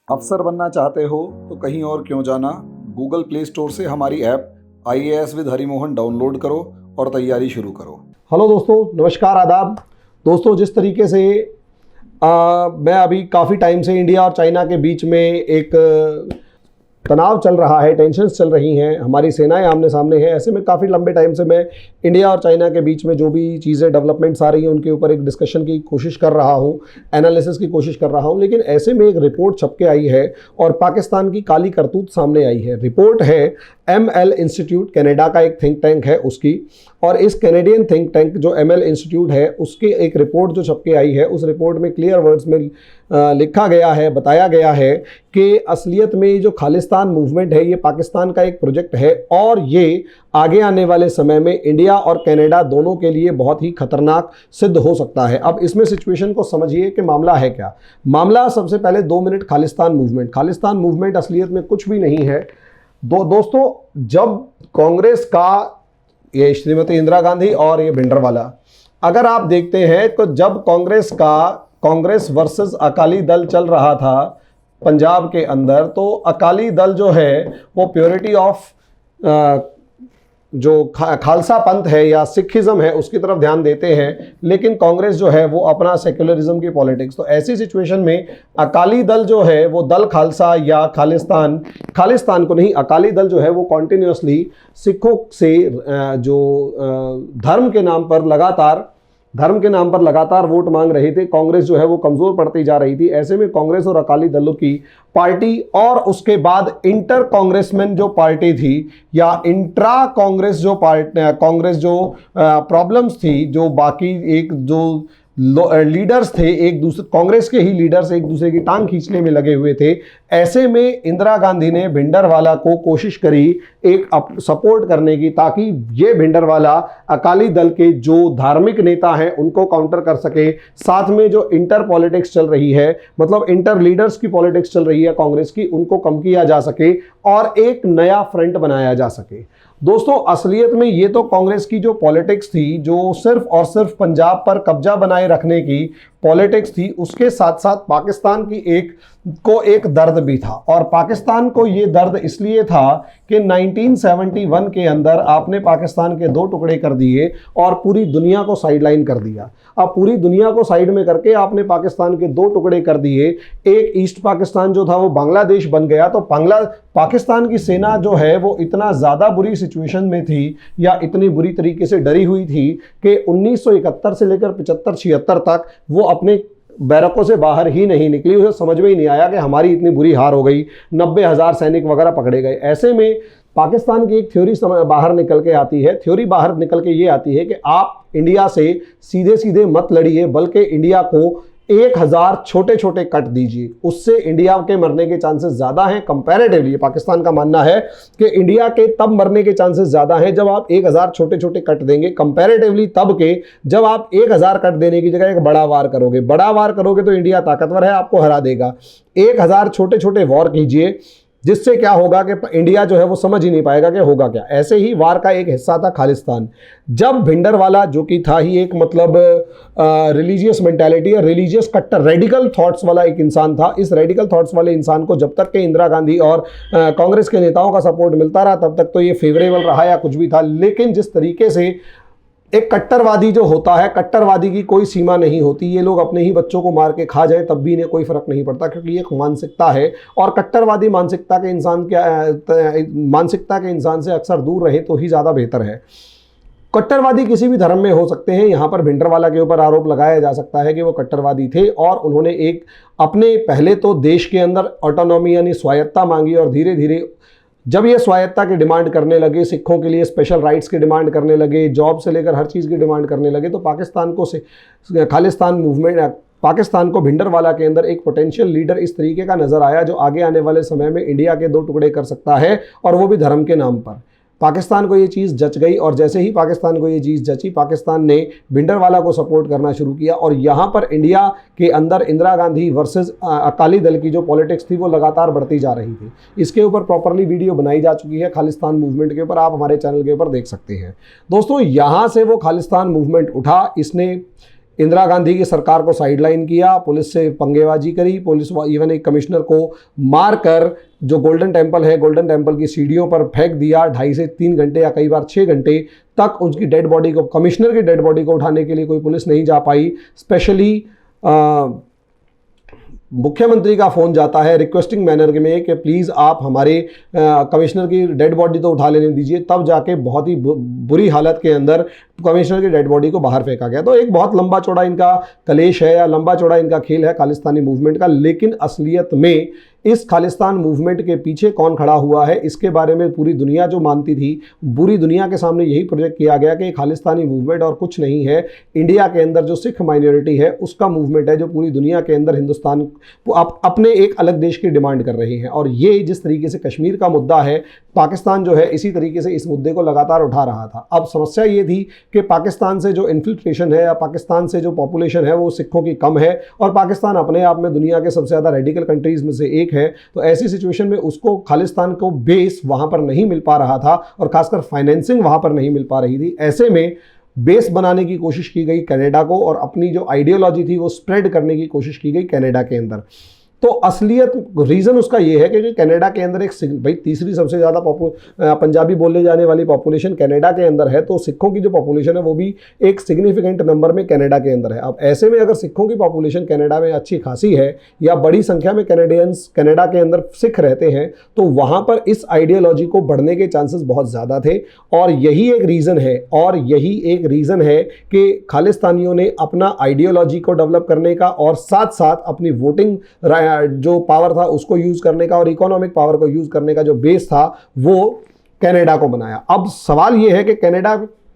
अफसर बनना चाहते हो तो कहीं और क्यों जाना, गूगल प्ले स्टोर से हमारी app IAS with Harimohan download करो और तैयारी शुरू करो। हेलो दोस्तों, नमस्कार, आदाब। दोस्तों, जिस तरीके से मैं अभी काफ़ी टाइम से इंडिया और चाइना के बीच में एक तनाव चल रहा है, टेंशन्स चल रही हैं, हमारी सेनाएं आमने सामने हैं। ऐसे में काफ़ी लंबे टाइम से मैं इंडिया और चाइना के बीच में जो भी चीज़ें डेवलपमेंट्स आ रही हैं उनके ऊपर एक डिस्कशन की कोशिश कर रहा हूं, एनालिसिस की कोशिश कर रहा हूं। लेकिन ऐसे में एक रिपोर्ट छप के आई है और पाकिस्तान की काली करतूत सामने आई है। रिपोर्ट है ML इंस्टीट्यूट, कनाडा का एक थिंक टैंक है उसकी, और इस कैनेडियन थिंक टैंक जो ML इंस्टीट्यूट है उसकी एक रिपोर्ट जो छप के आई है, उस रिपोर्ट में क्लियर वर्ड्स में लिखा गया है, बताया गया है कि असलियत में जो खालिस्तान मूवमेंट है ये पाकिस्तान का एक प्रोजेक्ट है और ये आगे आने वाले समय में इंडिया और कनाडा दोनों के लिए बहुत ही खतरनाक सिद्ध हो सकता है। अब इसमें सिचुएशन को समझिए कि मामला है क्या। मामला सबसे पहले 2 minute Khalistan movement. Khalistan movement असलियत में कुछ भी नहीं है। दोस्तों, जब कांग्रेस का ये श्रीमती इंदिरा गांधी और ये भिंडरवाला, अगर आप देखते हैं तो जब कांग्रेस वर्सेस अकाली दल चल रहा था पंजाब के अंदर, तो अकाली दल जो है वो प्योरिटी ऑफ जो खालसा पंथ है या सिखिज्म है उसकी तरफ ध्यान देते हैं, लेकिन कांग्रेस जो है वो अपना सेक्युलरिज्म की पॉलिटिक्स। तो ऐसी सिचुएशन में अकाली दल जो है वो दल खालसा या खालिस्तान को नहीं, अकाली दल जो है वो कॉन्टिन्यूसली सिखों से जो धर्म के नाम पर लगातार वोट मांग रहे थे। कांग्रेस जो है वो कमजोर पड़ती जा रही थी। ऐसे में कांग्रेस और अकाली दलों की पार्टी और उसके बाद इंटर कांग्रेसमैन जो पार्टी थी या इंट्रा कांग्रेस जो प्रॉब्लम्स थी, जो बाकी एक जो लीडर्स थे, एक दूसरे कांग्रेस के ही लीडर्स एक दूसरे की टांग खींचने में लगे हुए थे। ऐसे में इंदिरा गांधी ने भिंडरवाला को कोशिश करी एक सपोर्ट करने की, ताकि ये भिंडरवाला अकाली दल के जो धार्मिक नेता हैं उनको काउंटर कर सके। साथ में जो इंटर पॉलिटिक्स चल रही है, मतलब इंटर लीडर्स की पॉलिटिक्स चल रही है कांग्रेस की, उनको कम किया जा सके और एक नया फ्रंट बनाया जा सके। दोस्तों, असलियत में ये तो कांग्रेस की जो पॉलिटिक्स थी, जो सिर्फ और सिर्फ पंजाब पर कब्जा बनाए रखने की पॉलिटिक्स थी, उसके साथ साथ पाकिस्तान की एक दर्द भी था। और पाकिस्तान को ये दर्द इसलिए था कि 1971 के अंदर आपने पाकिस्तान के 2 टुकड़े कर दिए और पूरी दुनिया को साइडलाइन कर दिया। अब पूरी दुनिया को साइड में करके आपने पाकिस्तान के 2 टुकड़े कर दिए। एक ईस्ट पाकिस्तान जो था वो बांग्लादेश बन गया। तो पाकिस्तान की सेना जो है वो इतना ज़्यादा बुरी सिचुएशन में थी या इतनी बुरी तरीके से डरी हुई थी कि 1971 से लेकर 75-76 तक वो अपने बैरकों से बाहर ही नहीं निकली। उसे समझ में ही नहीं आया कि हमारी इतनी बुरी हार हो गई, 90,000 सैनिक वगैरह पकड़े गए। ऐसे में पाकिस्तान की एक थ्योरी बाहर निकल के आती है। थ्योरी बाहर निकल के ये आती है कि आप इंडिया से सीधे सीधे मत लड़िए, बल्कि इंडिया को 1000 छोटे छोटे कट दीजिए, उससे इंडिया के मरने के चांसेस ज़्यादा हैं कंपैरेटिवली। पाकिस्तान का मानना है कि इंडिया के तब मरने के चांसेस ज़्यादा हैं जब आप 1000 छोटे छोटे कट देंगे, कंपैरेटिवली तब के जब आप 1000 कट देने की जगह एक बड़ा वार करोगे। बड़ा वार करोगे तो इंडिया ताकतवर है, आपको हरा देगा। 1000 छोटे छोटे वॉर कीजिए, जिससे क्या होगा कि इंडिया जो है वो समझ ही नहीं पाएगा कि होगा क्या। ऐसे ही वार का एक हिस्सा था खालिस्तान। जब भिंडरवाला, जो कि था ही एक मतलब रिलीजियस मेंटालिटी या रिलीजियस कट्टर रेडिकल थॉट्स वाला एक इंसान था, इस रेडिकल थॉट्स वाले इंसान को जब तक के इंदिरा गांधी और कांग्रेस के नेताओं का सपोर्ट मिलता रहा तब तक तो ये फेवरेबल रहा या कुछ भी था। लेकिन जिस तरीके से एक कट्टरवादी जो होता है, कट्टरवादी की कोई सीमा नहीं होती। ये लोग अपने ही बच्चों को मार के खा जाए तब भी इन्हें कोई फर्क नहीं पड़ता, क्योंकि ये एक मानसिकता है। और कट्टरवादी मानसिकता के इंसान से अक्सर दूर रहे तो ही ज़्यादा बेहतर है। कट्टरवादी किसी भी धर्म में हो सकते हैं। यहाँ पर भिंडरवाला के ऊपर आरोप लगाया जा सकता है कि वो कट्टरवादी थे और उन्होंने एक अपने पहले तो देश के अंदर ऑटोनॉमी यानी स्वायत्ता मांगी, और धीरे धीरे जब ये स्वायत्ता की डिमांड करने लगे, सिखों के लिए स्पेशल राइट्स की डिमांड करने लगे, जॉब से लेकर हर चीज़ की डिमांड करने लगे, तो खालिस्तान मूवमेंट, पाकिस्तान को भिंडरवाला के अंदर एक पोटेंशियल लीडर इस तरीके का नजर आया जो आगे आने वाले समय में इंडिया के 2 टुकड़े कर सकता है, और वो भी धर्म के नाम पर। पाकिस्तान को ये चीज़ जच गई, और जैसे ही पाकिस्तान को ये चीज़ जची, पाकिस्तान ने भिंडरवाला को सपोर्ट करना शुरू किया। और यहाँ पर इंडिया के अंदर इंदिरा गांधी वर्सेस अकाली दल की जो पॉलिटिक्स थी वो लगातार बढ़ती जा रही थी। इसके ऊपर प्रॉपरली वीडियो बनाई जा चुकी है खालिस्तान मूवमेंट के ऊपर, आप हमारे चैनल के ऊपर देख सकते हैं। दोस्तों, यहाँ से वो खालिस्तान मूवमेंट उठा, इसने इंदिरा गांधी की सरकार को साइडलाइन किया, पुलिस से पंगेबाजी करी, पुलिस इवन एक कमिश्नर को मारकर जो गोल्डन टेम्पल है, गोल्डन टेम्पल की सीढ़ियों पर फेंक दिया। 2.5 से 3 घंटे या कई बार 6 घंटे तक उसकी डेड बॉडी को, कमिश्नर की डेड बॉडी को उठाने के लिए कोई पुलिस नहीं जा पाई। स्पेशली मुख्यमंत्री का फोन जाता है रिक्वेस्टिंग मैनर में कि प्लीज़ आप हमारे कमिश्नर की डेड बॉडी तो उठा लेने दीजिए, तब जाके बहुत ही बुरी हालत के अंदर कमिश्नर की डेड बॉडी को बाहर फेंका गया। तो एक बहुत लंबा चौड़ा इनका कलेश है या लंबा चौड़ा इनका खेल है खालिस्तानी मूवमेंट का। लेकिन असलियत में इस खालिस्तान मूवमेंट के पीछे कौन खड़ा हुआ है, इसके बारे में पूरी दुनिया जो मानती थी, पूरी दुनिया के सामने यही प्रोजेक्ट किया गया कि खालिस्तानी मूवमेंट और कुछ नहीं है, इंडिया के अंदर जो सिख माइनॉरिटी है उसका मूवमेंट है, जो पूरी दुनिया के अंदर हिंदुस्तान अपने एक अलग देश की डिमांड कर रही है। और ये जिस तरीके से कश्मीर का मुद्दा है, पाकिस्तान जो है इसी तरीके से इस मुद्दे को लगातार उठा रहा था। अब समस्या ये थी कि पाकिस्तान से जो इन्फिल्ट्रेशन है या पाकिस्तान से जो पॉपुलेशन है वो सिखों की कम है, और पाकिस्तान अपने आप में दुनिया के सबसे ज़्यादा रेडिकल कंट्रीज़ में से एक है। तो ऐसी सिचुएशन में उसको खालिस्तान को बेस वहाँ पर नहीं मिल पा रहा था, और खासकर फाइनेंसिंग वहाँ पर नहीं मिल पा रही थी। ऐसे में बेस बनाने की कोशिश की गई कनाडा को, और अपनी जो आइडियोलॉजी थी वो स्प्रेड करने की कोशिश की गई कनाडा के अंदर। तो असलियत रीज़न उसका ये है कि कनाडा के अंदर एक भाई तीसरी सबसे ज़्यादा पंजाबी बोलने जाने वाली पॉपुलेशन कनाडा के अंदर है, तो सिखों की जो पॉपुलेशन है वो भी एक सिग्निफिकेंट नंबर में कनाडा के अंदर है। अब ऐसे में अगर सिखों की पॉपुलेशन कनाडा में अच्छी खासी है या बड़ी संख्या में कैनेडियंस कनाडा के अंदर सिख रहते हैं, तो वहाँ पर इस आइडियोलॉजी को बढ़ने के चांसेस बहुत ज़्यादा थे। और यही एक रीज़न है कि खालिस्तानियों ने अपना आइडियोलॉजी को डेवलप करने का और साथ साथ अपनी वोटिंग जो पावर था उसको यूज करने का और इकोनॉमिक पावर को यूज करने का जो बेस था वो कनाडा को बनाया। अब सवाल ये है कि कनाडा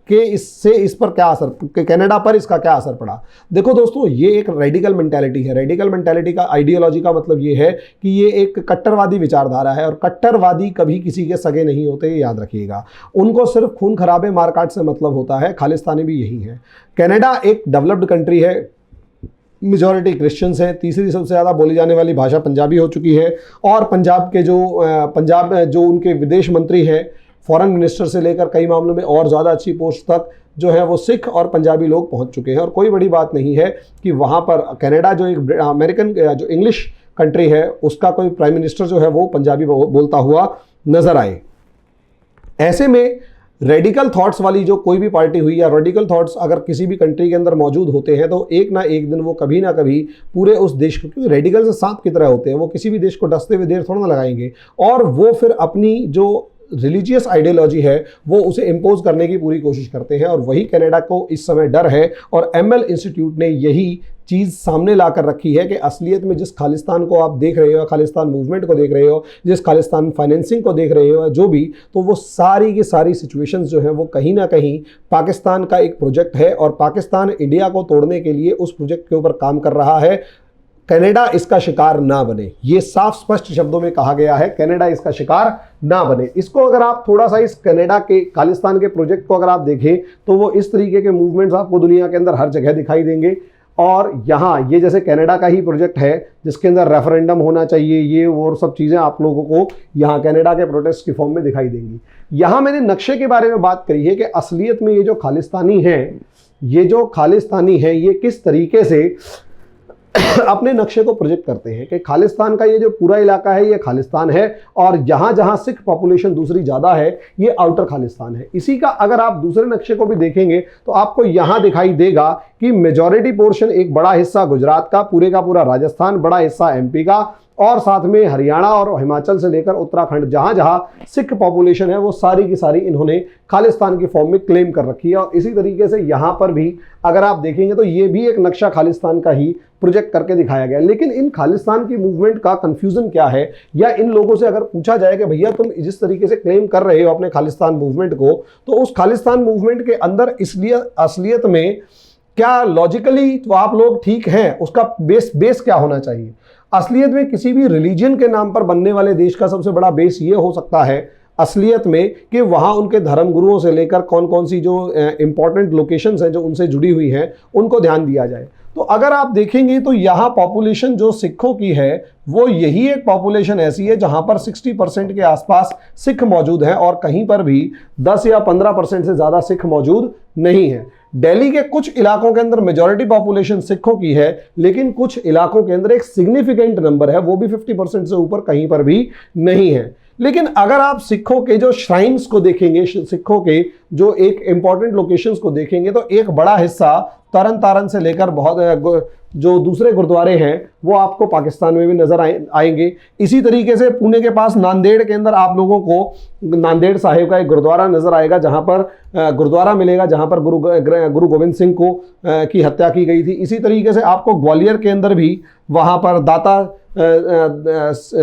के इस पर क्या असर, कनाडा पर इसका क्या असर पड़ा। देखो दोस्तों, ये एक रेडिकल मेंटालिटी है। रेडिकल मेंटालिटी का, आइडियोलॉजी का मतलब ये है कि ये एक कट्टरवादी विचारधारा है, और कट्टरवादी कभी किसी के सगे नहीं होते, याद रखिएगा। उनको सिर्फ खून खराबे मारकाट से मतलब होता है। खालिस्तानी भी यही है। कनाडा एक डेवलप्ड कंट्री है, मेजॉरिटी क्रिश्चियंस हैं, तीसरी सबसे ज़्यादा बोली जाने वाली भाषा पंजाबी हो चुकी है, और पंजाब में जो उनके विदेश मंत्री हैं, फॉरेन मिनिस्टर से लेकर कई मामलों में और ज़्यादा अच्छी पोस्ट तक जो है वो सिख और पंजाबी लोग पहुंच चुके हैं। और कोई बड़ी बात नहीं है कि वहाँ पर कनाडा जो एक अमेरिकन जो इंग्लिश कंट्री है उसका कोई प्राइम मिनिस्टर जो है वो पंजाबी बोलता हुआ नज़र आए। ऐसे में रेडिकल थॉट्स वाली जो कोई भी पार्टी हुई, या रेडिकल थॉट्स अगर किसी भी कंट्री के अंदर मौजूद होते हैं, तो एक ना एक दिन वो कभी ना कभी पूरे उस देश को, क्योंकि रेडिकल से सांप की तरह होते हैं, वो किसी भी देश को डसते हुए देर थोड़ा ना लगाएंगे, और वो फिर अपनी जो रिलीजियस आइडियोलॉजी है वो उसे इम्पोज करने की पूरी कोशिश करते हैं। और वही कनाडा को इस समय डर है, और ML इंस्टीट्यूट ने यही चीज़ सामने ला कर रखी है कि असलियत में जिस खालिस्तान को आप देख रहे हो, खालिस्तान मूवमेंट को देख रहे हो, जिस खालिस्तान फाइनेंसिंग को देख रहे हो, जो भी, तो वो सारी की सारी सिचुएशंस जो हैं वो कहीं ना कहीं पाकिस्तान का एक प्रोजेक्ट है, और पाकिस्तान इंडिया को तोड़ने के लिए उस प्रोजेक्ट के ऊपर काम कर रहा है। कनाडा इसका शिकार ना बने, ये साफ स्पष्ट शब्दों में कहा गया है, कनाडा इसका शिकार ना बने। इसको अगर आप थोड़ा सा इस कनाडा के खालिस्तान के प्रोजेक्ट को अगर आप देखें, तो वो इस तरीके के मूवमेंट्स आपको दुनिया के अंदर हर जगह दिखाई देंगे। और यहाँ ये जैसे कनाडा का ही प्रोजेक्ट है जिसके अंदर रेफरेंडम होना चाहिए, ये और सब चीज़ें आप लोगों को यहाँ कनाडा के प्रोटेस्ट की फॉर्म में दिखाई देंगी। यहाँ मैंने नक्शे के बारे में बात करी है कि असलियत में ये जो खालिस्तानी है ये किस तरीके से अपने नक्शे को प्रोजेक्ट करते हैं कि खालिस्तान का ये जो पूरा इलाका है ये खालिस्तान है, और जहां जहां सिख पॉपुलेशन दूसरी ज़्यादा है ये आउटर खालिस्तान है। इसी का अगर आप दूसरे नक्शे को भी देखेंगे तो आपको यहां दिखाई देगा कि मेजॉरिटी पोर्शन, एक बड़ा हिस्सा गुजरात का, पूरे का पूरा राजस्थान, बड़ा हिस्सा MP का, और साथ में हरियाणा और हिमाचल से लेकर उत्तराखंड, जहां जहां सिख पॉपुलेशन है वो सारी की सारी इन्होंने खालिस्तान की फॉर्म में क्लेम कर रखी है। और इसी तरीके से यहाँ पर भी अगर आप देखेंगे तो ये भी एक नक्शा खालिस्तान का ही प्रोजेक्ट करके दिखाया गया। लेकिन इन खालिस्तान की मूवमेंट का कंफ्यूजन क्या है, या इन लोगों से अगर पूछा जाए कि भैया तुम जिस तरीके से क्लेम कर रहे हो अपने खालिस्तान मूवमेंट को, तो उस खालिस्तान मूवमेंट के अंदर इसलिए असलियत में क्या लॉजिकली तो आप लोग ठीक हैं, उसका बेस क्या होना चाहिए। असलियत में किसी भी रिलीजन के नाम पर बनने वाले देश का सबसे बड़ा बेस ये हो सकता है असलियत में कि वहाँ उनके धर्म गुरुओं से लेकर कौन कौन सी जो इंपॉर्टेंट लोकेशंस हैं जो उनसे जुड़ी हुई हैं उनको ध्यान दिया जाए। तो अगर आप देखेंगे तो यहाँ पॉपुलेशन जो सिखों की है वो यही एक पॉपुलेशन ऐसी है जहां पर 60% के आसपास सिख मौजूद हैं और कहीं पर भी 10 या 15% से ज्यादा सिख मौजूद नहीं है। दिल्ली के कुछ इलाकों के अंदर मेजॉरिटी पॉपुलेशन सिखों की है, लेकिन कुछ इलाकों के अंदर एक सिग्निफिकेंट नंबर है, वो भी 50% से ऊपर कहीं पर भी नहीं है। लेकिन अगर आप सिखों के जो श्राइन्स को देखेंगे, सिखों के जो एक इंपॉर्टेंट लोकेशंस को देखेंगे, तो एक बड़ा हिस्सा तरन तारन से लेकर बहुत जो दूसरे गुरुद्वारे हैं वो आपको पाकिस्तान में भी नजर आएंगे। इसी तरीके से पुणे के पास नांदेड़ के अंदर आप लोगों को नांदेड़ साहिब का एक गुरुद्वारा नजर आएगा, जहां पर गुरुद्वारा मिलेगा जहां पर गुरु गोविंद सिंह को की हत्या की गई थी। इसी तरीके से आपको ग्वालियर के अंदर भी वहां पर दाता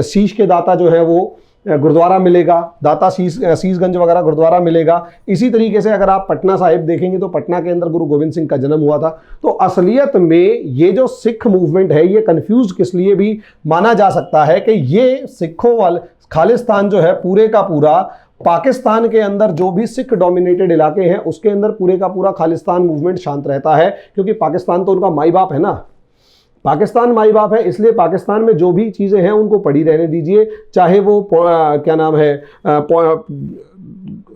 शीश के दाता जो है वो गुरुद्वारा मिलेगा, दाता शीशगंज वगैरह गुरुद्वारा मिलेगा। इसी तरीके से अगर आप पटना साहिब देखेंगे तो पटना के अंदर गुरु गोविंद सिंह का जन्म हुआ था। तो असलियत में ये जो सिख मूवमेंट है ये कंफ्यूज किस लिए भी माना जा सकता है कि ये सिखों वाले खालिस्तान जो है पूरे का पूरा पाकिस्तान के अंदर जो भी सिख डोमिनेटेड इलाके हैं उसके अंदर पूरे का पूरा खालिस्तान मूवमेंट शांत रहता है, क्योंकि पाकिस्तान तो उनका माई बाप है ना, पाकिस्तान माई बाप है, इसलिए पाकिस्तान में जो भी चीज़ें हैं उनको पड़ी रहने दीजिए। चाहे वो क्या नाम है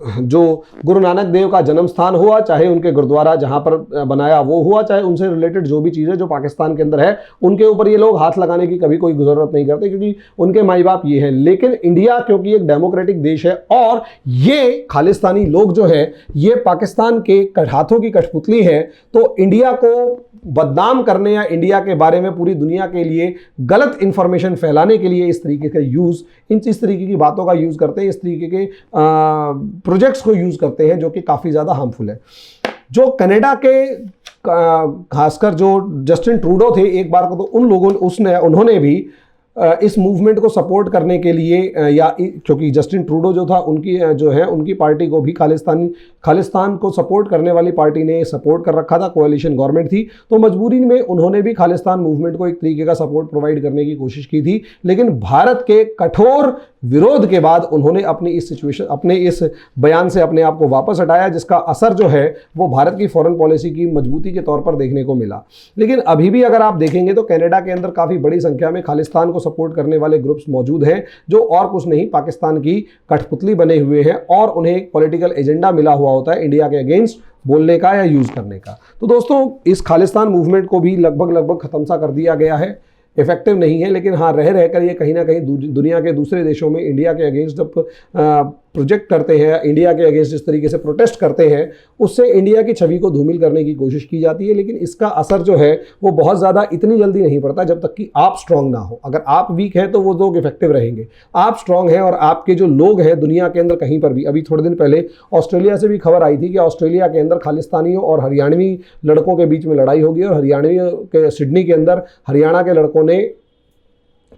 जो गुरु नानक देव का जन्म स्थान हुआ, चाहे उनके गुरुद्वारा जहां पर बनाया वो हुआ, चाहे उनसे रिलेटेड जो भी चीज़ें जो पाकिस्तान के अंदर है उनके ऊपर ये लोग हाथ लगाने की कभी कोई जरूरत नहीं करते, क्योंकि उनके माई बाप ये है। लेकिन इंडिया क्योंकि एक डेमोक्रेटिक देश है और ये खालिस्तानी लोग जो है ये पाकिस्तान के हाथों की कठपुतली है, तो इंडिया को बदनाम करने या इंडिया के बारे में पूरी दुनिया के लिए गलत इंफॉर्मेशन फैलाने के लिए इस तरीके का यूज़, इस तरीके की बातों का यूज़ करते हैं, इस तरीके के प्रोजेक्ट्स को यूज़ करते हैं जो कि काफ़ी ज़्यादा हार्मफुल है। जो कनाडा के खासकर जो जस्टिन ट्रूडो थे एक बार को, तो उन लोगों उन्होंने भी इस मूवमेंट को सपोर्ट करने के लिए क्योंकि जस्टिन ट्रूडो जो था उनकी जो है उनकी पार्टी को भी खालिस्तान को सपोर्ट करने वाली पार्टी ने सपोर्ट कर रखा था, कोalition गवर्नमेंट थी, तो मजबूरी में उन्होंने भी खालिस्तान मूवमेंट को एक तरीके का सपोर्ट प्रोवाइड करने की कोशिश की थी। लेकिन भारत के कठोर विरोध के बाद उन्होंने अपने इस बयान से अपने आप को वापस हटाया, जिसका असर जो है वो भारत की फॉरेन पॉलिसी की मजबूती के तौर पर देखने को मिला। लेकिन अभी भी अगर आप देखेंगे तो कनाडा के अंदर काफ़ी बड़ी संख्या में खालिस्तान को सपोर्ट करने वाले ग्रुप्स मौजूद हैं, जो और कुछ नहीं पाकिस्तान की कठपुतली बने हुए हैं और उन्हें एक पॉलिटिकल एजेंडा मिला हुआ होता है इंडिया के अगेंस्ट बोलने का या यूज़ करने का। तो दोस्तों इस खालिस्तान मूवमेंट को भी लगभग खत्म सा कर दिया गया है, इफेक्टिव नहीं है, लेकिन हाँ रह रहकर ये कहीं ना कहीं दुनिया के दूसरे देशों में इंडिया के अगेंस्ट जब प्रोजेक्ट करते हैं, इंडिया के अगेंस्ट जिस तरीके से प्रोटेस्ट करते हैं, उससे इंडिया की छवि को धूमिल करने की कोशिश की जाती है। लेकिन इसका असर जो है वो बहुत ज़्यादा इतनी जल्दी नहीं पड़ता जब तक कि आप स्ट्रांग ना हो। अगर आप वीक हैं तो वो लोग इफेक्टिव रहेंगे, आप स्ट्रांग हैं और आपके जो लोग हैं दुनिया के अंदर कहीं पर भी, अभी थोड़े दिन पहले ऑस्ट्रेलिया से भी खबर आई थी कि ऑस्ट्रेलिया के अंदर खालिस्तानियों और हरियाणवी लड़कों के बीच में लड़ाई होगी और हरियाणवी के सिडनी के अंदर हरियाणा के लड़कों ने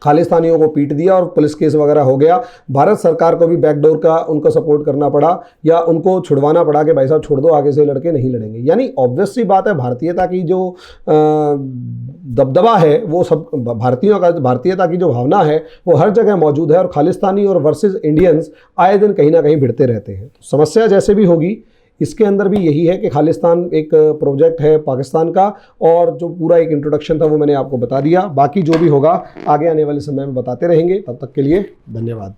खालिस्तानियों को पीट दिया और पुलिस केस वगैरह हो गया। भारत सरकार को भी बैकडोर का उनको सपोर्ट करना पड़ा या उनको छुड़वाना पड़ा कि भाई साहब छोड़ दो, आगे से लड़के नहीं लड़ेंगे। यानी ऑब्वियस सी बात है, भारतीयता की जो दबदबा है वो सब भारतीयता की जो भावना है वो हर जगह मौजूद है और खालिस्तानी और वर्सेस इंडियंस आए दिन कहीं ना कहीं भिड़ते रहते हैं। समस्या जैसे भी होगी इसके अंदर भी यही है कि खालिस्तान एक प्रोजेक्ट है पाकिस्तान का, और जो पूरा एक इंट्रोडक्शन था वो मैंने आपको बता दिया। बाकी जो भी होगा आगे आने वाले समय में बताते रहेंगे। तब तक के लिए धन्यवाद।